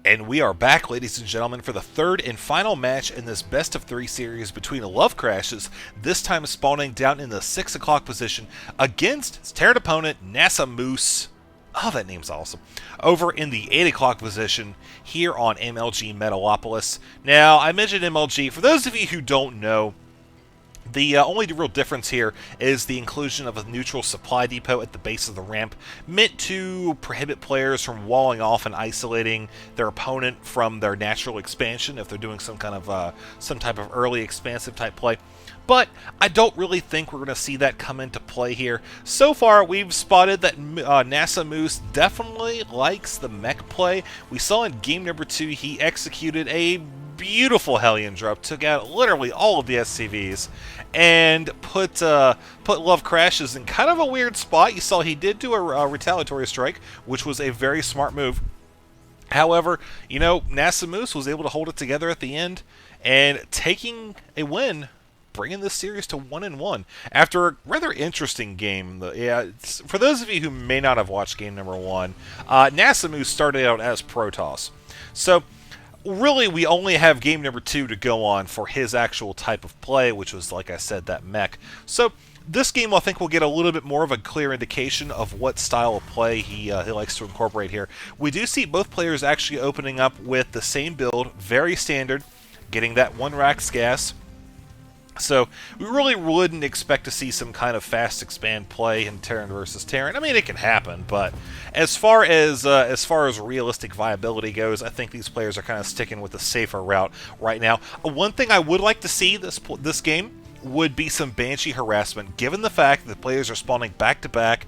And we are back, ladies and gentlemen, for the third and final match in this best-of-3 series between LoveCrashes, this time spawning down in the 6 o'clock position against its Terran opponent, NASAMoose. Oh, that name's awesome. Over in the 8 o'clock position here on MLG Metalopolis. Now, I mentioned MLG. For those of you who don't know, the only real difference here is the inclusion of a neutral supply depot at the base of the ramp, meant to prohibit players from walling off and isolating their opponent from their natural expansion if they're doing some kind of some type of early expansive type play. But I don't really think we're going to see that come into play here. So far, we've spotted that NASAMoose definitely likes the mech play. We saw in game number 2 he executed a beautiful Hellion drop, took out literally all of the SCVs, and put LoveCrashes in kind of a weird spot. You saw he did do a retaliatory strike, which was a very smart move. However, you know, NASAMoose was able to hold it together at the end, and taking a win, bringing this series to 1-1 after a rather interesting game. For those of you who may not have watched game number 1, NASAMoose started out as Protoss. So really, we only have game number 2 to go on for his actual type of play, which was, like I said, that mech. So this game, I think, will get a little bit more of a clear indication of what style of play he likes to incorporate here. We do see both players actually opening up with the same build, very standard, getting that 1 Rax gas. So we really wouldn't expect to see some kind of fast expand play in Terran versus Terran. I mean, it can happen, but as far as realistic viability goes, I think these players are kind of sticking with the safer route right now. One thing I would like to see this game would be some Banshee harassment, given the fact that players are spawning back-to-back.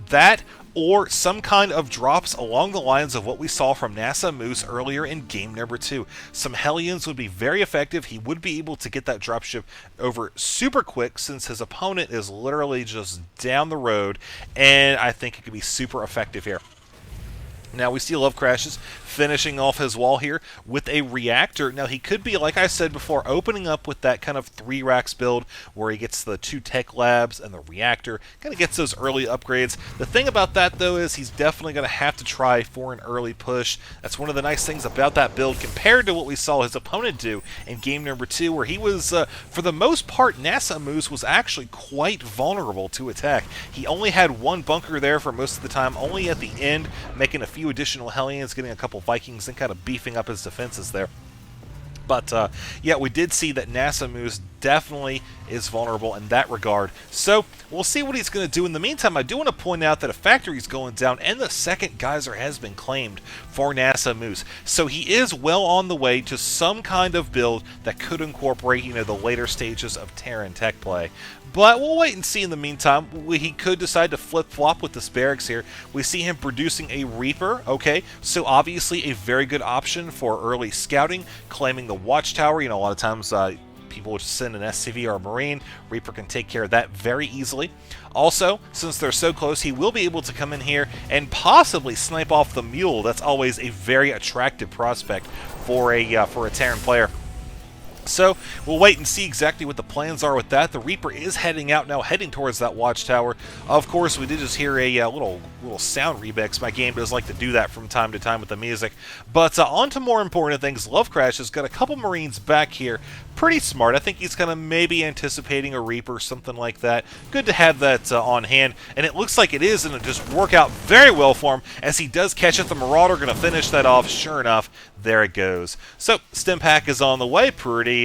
That or some kind of drops along the lines of what we saw from NASAMoose earlier in game number 2. Some Hellions would be very effective. He would be able to get that dropship over super quick since his opponent is literally just down the road, and I think it could be super effective here. Now we see LoveCrashes finishing off his wall here with a reactor. Now he could be, like I said before, opening up with that kind of 3 racks build where he gets the 2 tech labs and the reactor, kind of gets those early upgrades. The thing about that though is he's definitely going to have to try for an early push. That's one of the nice things about that build compared to what we saw his opponent do in game number 2, where he was, for the most part, NASAMoose was actually quite vulnerable to attack. He only had 1 bunker there for most of the time, only at the end making a few additional Hellions, getting a couple Vikings, and kind of beefing up his defenses there. But, yeah, we did see that NASAMoose definitely is vulnerable in that regard. So, we'll see what he's going to do. In the meantime, I do want to point out that a factory is going down, and the second geyser has been claimed for NASAMoose. So, he is well on the way to some kind of build that could incorporate, you know, the later stages of Terran tech play. But we'll wait and see in the meantime. He could decide to flip-flop with this barracks here. We see him producing a Reaper, okay? So obviously a very good option for early scouting, claiming the watchtower. You know, a lot of times people will just send an SCV or a Marine. Reaper can take care of that very easily. Also, since they're so close, he will be able to come in here and possibly snipe off the Mule. That's always a very attractive prospect for a Terran player. So, we'll wait and see exactly what the plans are with that. The Reaper is heading out now, heading towards that watchtower. Of course, we did just hear a little sound remix. My game does like to do that from time to time with the music. But on to more important things. LoveCrashes has got a couple Marines back here. Pretty smart. I think he's kind of maybe anticipating a Reaper, something like that. Good to have that on hand. And it looks like it is going to just work out very well for him as he does catch it. The Marauder going to finish that off. Sure enough, there it goes. So, Stim Pack is on the way. Pretty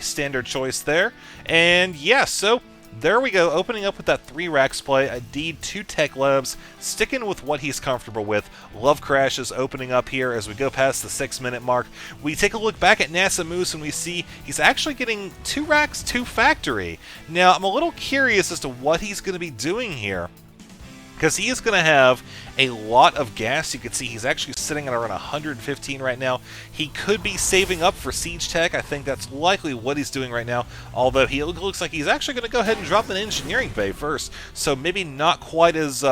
standard choice there. And yeah, so there we go, opening up with that 3 racks play. Indeed, 2 tech labs, sticking with what he's comfortable with. LoveCrashes opening up here as we go past the 6-minute mark. We take a look back at NASAMoose and we see he's actually getting 2 racks, 2 factory. Now, I'm a little curious as to what he's going to be doing here, because he is going to have a lot of gas. You can see he's actually sitting at around 115 right now. He could be saving up for Siege Tech. I think that's likely what he's doing right now, although he looks like he's actually going to go ahead and drop an engineering bay first. So maybe not quite as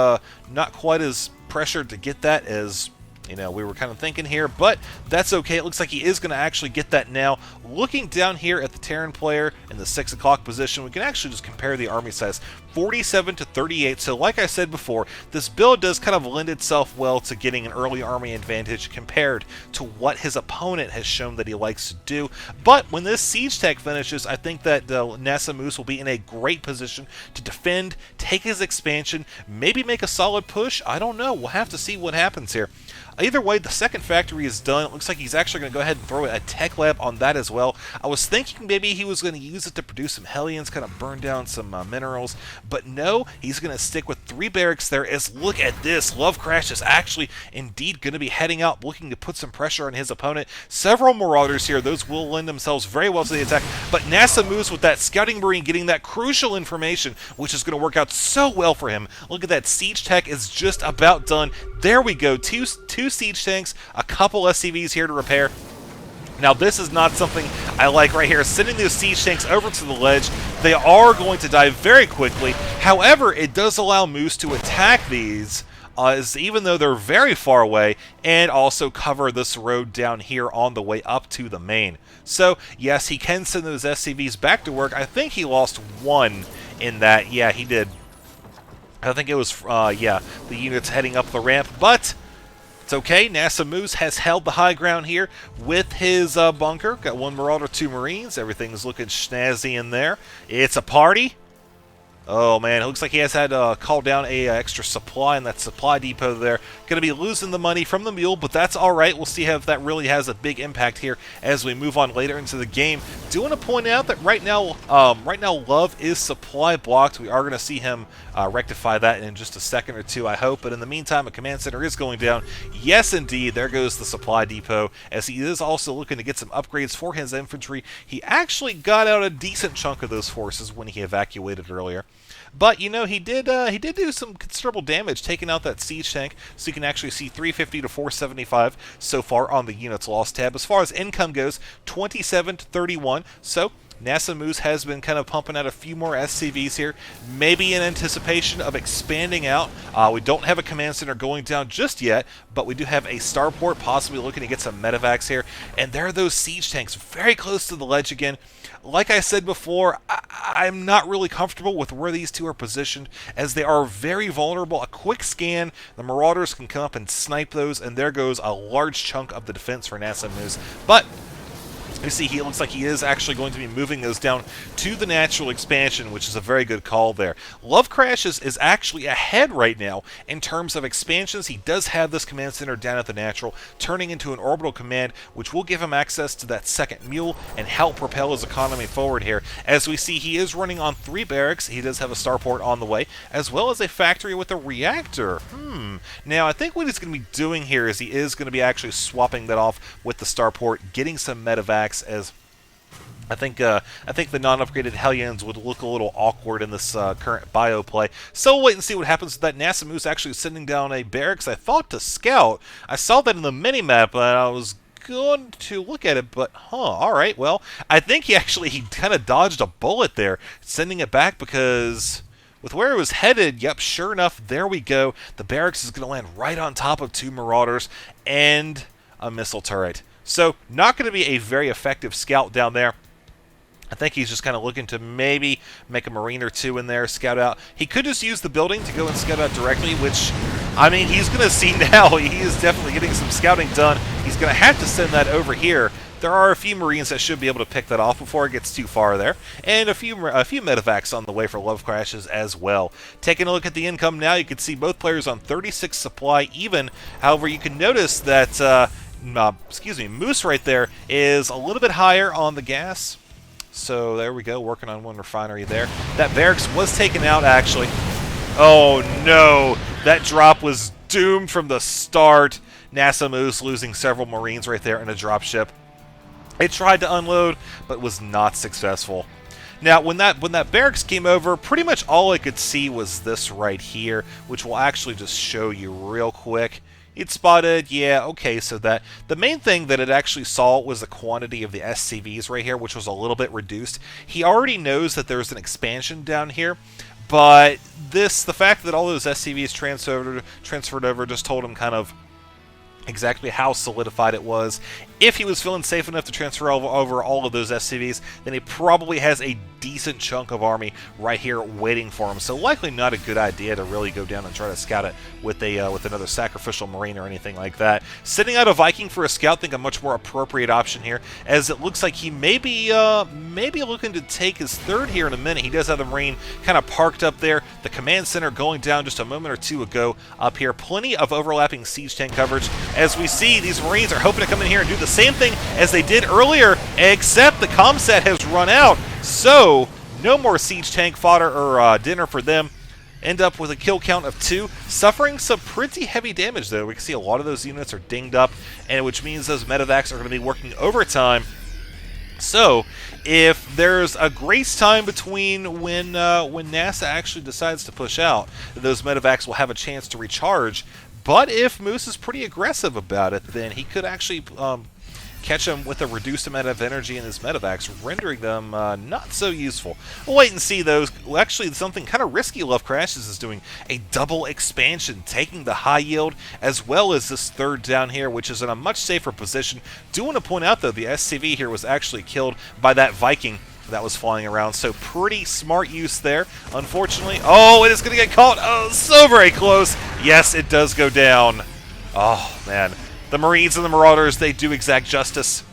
pressured to get that as, you know, we were kind of thinking here, but that's okay. It looks like he is going to actually get that now. Looking down here at the Terran player in the 6 o'clock position, we can actually just compare the army size. 47 to 38. So like I said before, this build does kind of lend itself well to getting an early army advantage compared to what his opponent has shown that he likes to do. But when this siege tech finishes, I think that NASAMoose will be in a great position to defend, take his expansion, maybe make a solid push. I don't know. We'll have to see what happens here. Either way, the second factory is done. It looks like he's actually going to go ahead and throw a tech lab on that as well. I was thinking maybe he was going to use it to produce some Hellions, kind of burn down some minerals, but no, he's going to stick with 3 barracks there. As look at this, LoveCrash is actually indeed going to be heading out, looking to put some pressure on his opponent. Several Marauders here, those will lend themselves very well to the attack, but NASAMoose with that Scouting Marine getting that crucial information, which is going to work out so well for him. Look at that, siege tech is just about done. There we go, two siege tanks, a couple SCVs here to repair. Now this is not something I like right here. Sending those siege tanks over to the ledge, they are going to die very quickly. However, it does allow Moose to attack these, even though they're very far away, and also cover this road down here on the way up to the main. So yes, he can send those SCVs back to work. I think he lost 1 in that. Yeah, he did. I think it was, yeah, the units heading up the ramp, but it's okay. NASAMoose has held the high ground here with his bunker. Got 1 Marauder, 2 Marines. Everything's looking snazzy in there. It's a party. Oh, man, it looks like he has had to call down a extra supply in that supply depot there. Going to be losing the money from the mule, but that's all right. We'll see if that really has a big impact here as we move on later into the game. Do want to point out that right now Love is supply blocked. We are going to see him rectify that in just a second or two, I hope. But in the meantime, a command center is going down. Yes, indeed, there goes the supply depot, as he is also looking to get some upgrades for his infantry. He actually got out a decent chunk of those forces when he evacuated earlier. But, you know, he did do some considerable damage, taking out that siege tank, so you can actually see 350 to 475 so far on the units lost tab. As far as income goes, 27 to 31, so NASAMoose has been kind of pumping out a few more SCVs here, maybe in anticipation of expanding out. We don't have a command center going down just yet, but we do have a starport, possibly looking to get some medevacs here. And there are those siege tanks very close to the ledge again. Like I said before, I'm not really comfortable with where these two are positioned, as they are very vulnerable. A quick scan, the Marauders can come up and snipe those, and there goes a large chunk of the defense for NASAMoose. But you see, he looks like he is actually going to be moving those down to the natural expansion, which is a very good call there. LoveCrashes is actually ahead right now in terms of expansions. He does have this command center down at the natural, turning into an orbital command, which will give him access to that second mule and help propel his economy forward here. As we see, he is running on 3 barracks. He does have a starport on the way, as well as a factory with a reactor. Now, I think what he's going to be doing here is he is going to be actually swapping that off with the starport, getting some medevacs, as I think the non-upgraded Hellions would look a little awkward in this current bio play. So we'll wait and see what happens with that. NASAMoose actually sending down a barracks, I thought, to scout. I saw that in the mini-map, and I was going to look at it, but alright, well, I think he kind of dodged a bullet there, sending it back, because with where it was headed, yep, sure enough, there we go. The barracks is going to land right on top of 2 Marauders and a missile turret. So, not going to be a very effective scout down there. I think he's just kind of looking to maybe make a Marine or 2 in there, scout out. He could just use the building to go and scout out directly, which, I mean, he's going to see now. He is definitely getting some scouting done. He's going to have to send that over here. There are a few Marines that should be able to pick that off before it gets too far there, and a few medevacs on the way for LoveCrashes as well. Taking a look at the income now, you can see both players on 36 supply even. However, you can notice that Moose right there is a little bit higher on the gas. So there we go, working on 1 refinery there. That barracks was taken out, actually. Oh no, that drop was doomed from the start. NASAMoose losing several Marines right there in a dropship. It tried to unload, but was not successful. Now, when that barracks came over, pretty much all I could see was this right here, which we'll actually just show you real quick. It spotted, yeah, okay, so that the main thing that it actually saw was the quantity of the SCVs right here, which was a little bit reduced. He already knows that there's an expansion down here, but the fact that all those SCVs transferred over just told him kind of exactly how solidified it was. If he was feeling safe enough to transfer over all of those SCVs, then he probably has a decent chunk of army right here waiting for him. So likely not a good idea to really go down and try to scout it with another sacrificial marine or anything like that. Sending out a Viking for a scout, I think a much more appropriate option here, as it looks like he may be looking to take his third here in a minute. He does have the marine kind of parked up there. The command center going down just a moment or two ago up here. Plenty of overlapping siege tank coverage. As we see, these marines are hoping to come in here and do the same thing as they did earlier, except the comset has run out. So, no more siege tank fodder or dinner for them. End up with a kill count of 2, suffering some pretty heavy damage though. We can see a lot of those units are dinged up, and which means those medevacs are going to be working overtime. So, if there's a grace time between when NASA actually decides to push out, those medevacs will have a chance to recharge. But if Moose is pretty aggressive about it, then he could actually catch him with a reduced amount of energy in his medevacs, rendering them not so useful. We'll wait and see those. Well, actually, something kind of risky LoveCrashes is doing a double expansion, taking the high yield as well as this third down here, which is in a much safer position. Do want to point out, though, the SCV here was actually killed by that Viking that was flying around, so pretty smart use there. Unfortunately, oh, it is going to get caught. Oh, so very close. Yes, it does go down. Oh, man. The Marines and the Marauders, they do exact justice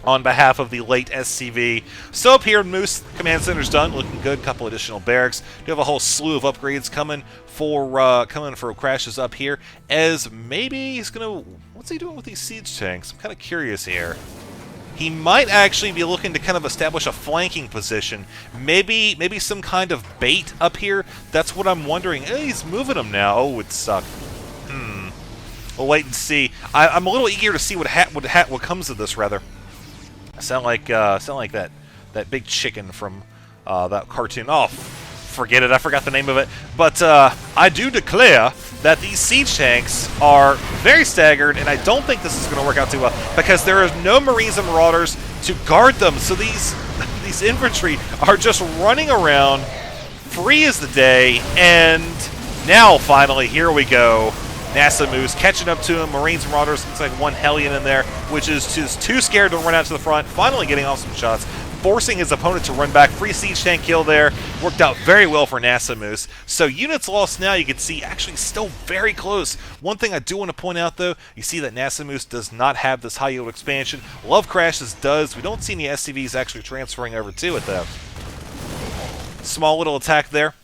on behalf of the late SCV. So up here, Moose Command Center's done, looking good. Couple additional barracks. Do have a whole slew of upgrades coming for crashes up here. As maybe he's gonna, what's he doing with these siege tanks? I'm kind of curious here. He might actually be looking to kind of establish a flanking position. Maybe some kind of bait up here. That's what I'm wondering. He's moving them now. Oh, it would suck. We'll wait and see. I'm a little eager to see what comes of this. Rather, sound like that big chicken from that cartoon. Oh, forget it. I forgot the name of it. But I do declare that these siege tanks are very staggered, and I don't think this is going to work out too well because there are no Marines and Marauders to guard them. So these infantry are just running around free as the day, and now finally here we go. NASAMoose catching up to him. Marines and Marauders, looks like one Hellion in there, which is just too scared to run out to the front. Finally getting off some shots, forcing his opponent to run back. Free siege tank kill there. Worked out very well for NASAMoose. So units lost now, you can see, actually still very close. One thing I do want to point out, though, you see that NASAMoose does not have this high yield expansion. LoveCrashes does. We don't see any SCVs actually transferring over to it, though. Small little attack there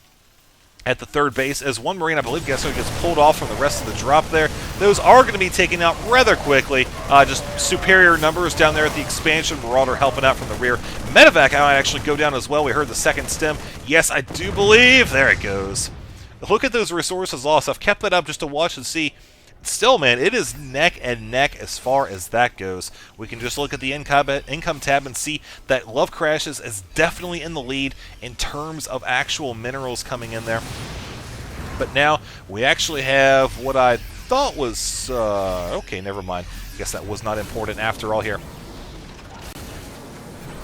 at the third base, as one Marine, I believe, gets pulled off from the rest of the drop there. Those are going to be taken out rather quickly. Just superior numbers down there at the expansion. Marauder helping out from the rear. Medevac might actually go down as well. We heard the second stem. Yes, I do believe. There it goes. Look at those resources lost. I've kept that up just to watch and see. Still, man, it is neck and neck as far as that goes. We can just look at the income tab and see that LoveCrashes is definitely in the lead in terms of actual minerals coming in there. But now we actually have what I thought was okay, never mind. I guess that was not important after all here.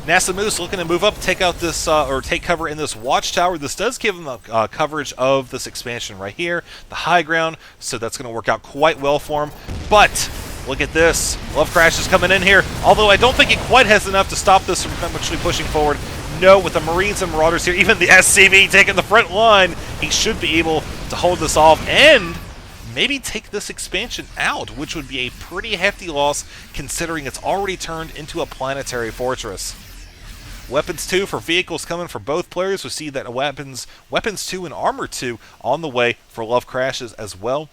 NASAMoose looking to move up, take out this take cover in this watchtower. This does give them coverage of this expansion right here, the high ground, so that's going to work out quite well for him. But look at this, LoveCrashes coming in here, although I don't think he quite has enough to stop this from actually pushing forward. No, with the Marines and Marauders here, even the SCV taking the front line, he should be able to hold this off and maybe take this expansion out, which would be a pretty hefty loss considering it's already turned into a planetary fortress. Weapons 2 for vehicles coming for both players. We see that weapons 2 and armor 2 on the way for LoveCrashes as well.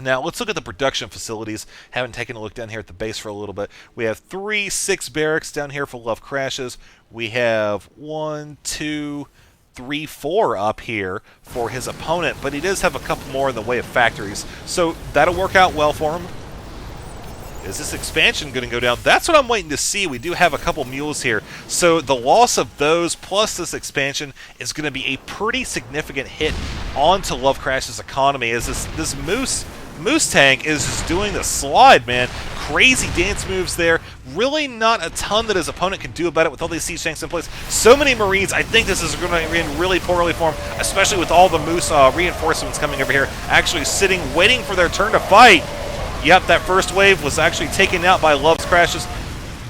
Now, let's look at the production facilities. Haven't taken a look down here at the base for a little bit. We have 6 barracks down here for LoveCrashes. We have 1, 2, 3, 4 up here for his opponent, but he does have a couple more in the way of factories. So that'll work out well for him. Is this expansion going to go down? That's what I'm waiting to see. We do have a couple mules here. So the loss of those plus this expansion is going to be a pretty significant hit onto LoveCrash's economy, as this Moose tank is just doing the slide, man. Crazy dance moves there. Really not a ton that his opponent can do about it with all these siege tanks in place. So many Marines. I think this is going to end really poorly for him, especially with all the Moose reinforcements coming over here, actually sitting, waiting for their turn to fight. Yep, that first wave was actually taken out by LoveCrashes,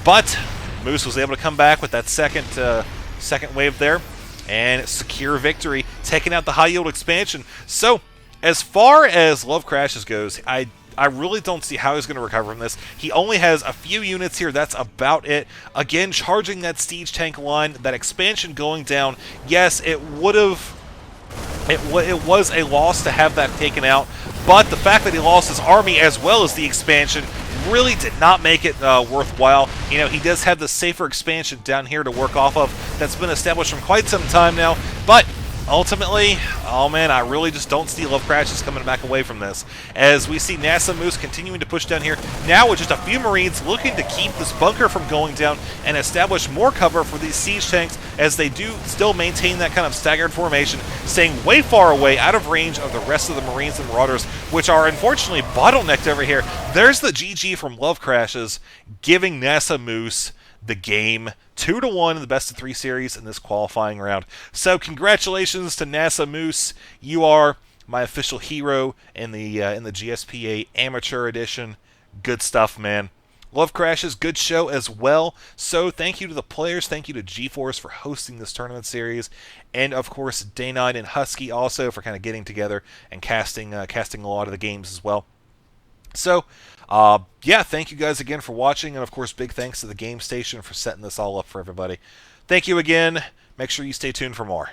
but Moose was able to come back with that second wave there and secure victory, taking out the high yield expansion. So, as far as LoveCrashes goes, I really don't see how he's going to recover from this. He only has a few units here. That's about it. Again, charging that siege tank line, that expansion going down. Yes, it would have. It was a loss to have that taken out, but the fact that he lost his army as well as the expansion really did not make it worthwhile. You know, he does have the safer expansion down here to work off of that's been established from quite some time now, but ultimately, oh man, I really just don't see LoveCrashes coming back away from this. As we see NASAMoose continuing to push down here, now with just a few Marines looking to keep this bunker from going down and establish more cover for these siege tanks as they do still maintain that kind of staggered formation, staying way far away, out of range of the rest of the Marines and Marauders, which are unfortunately bottlenecked over here. There's the GG from LoveCrashes, giving NASAMoose the game 2-1 in the best of 3 series in this qualifying round. So congratulations to NASAMoose. You are my official hero in the GSPA Amateur Edition. Good stuff, man. LoveCrashes, good show as well. So thank you to the players. Thank you to GeForce for hosting this tournament series, and of course Day9 and Husky also for kind of getting together and casting a lot of the games as well. So, yeah, thank you guys again for watching, and of course, big thanks to the Game Station for setting this all up for everybody. Thank you again. Make sure you stay tuned for more.